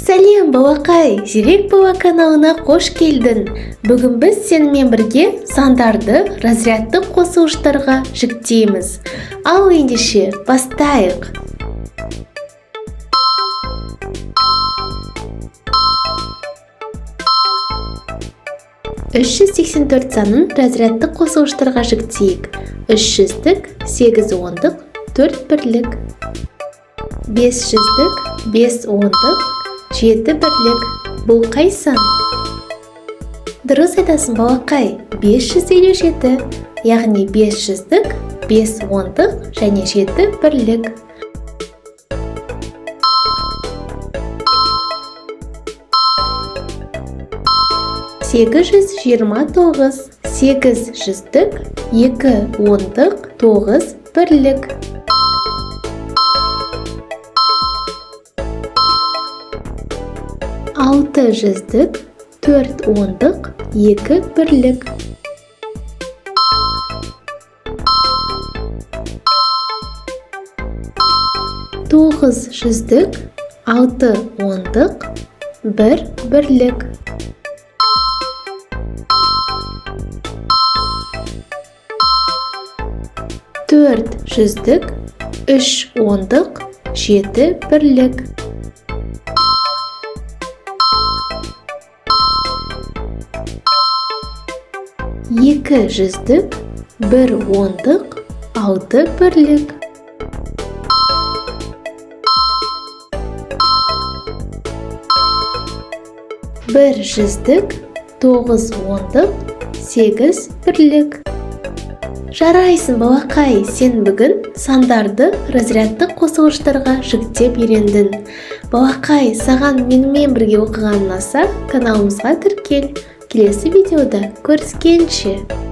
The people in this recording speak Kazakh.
Сәлем балақай, Зерек бала каналына қош келдің. Бүгін біз сенімен бірге сандарды разрядтық қосылыштарға жіктейміз. Ал ендеше бастайық. Үш жүз 84 санын разрядтық қосылыштарға жіктейік. 300-дік, 8 ондық, 4 бірлік. 500-дік, 5 ондық, 7 бірлік. Бұл қай сан? Дұрыс айтасың балақай, 557, яғни 500-дік, 5 ондық және 7 бірлік. 829, 800-дік, 2 ондық, 9 бірлік. 600-дік, 4 ондық, 2 бірлік. 900-дік, 6 ондық, 1 бірлік. 400-дік, 3 ондық, 7 бірлік. 200-дік, 1 ондық, 6 бірлік. 100-дік, 9 ондық, 8 бірлік. Жарайсың балақай, сен бүгін сандарды разрядтық қосылыштарға жіктеп үйрендің. Балақай, саған менімен бірге оқыған ұнаса, каналымызға тіркел. Келесі видеода көріскенше.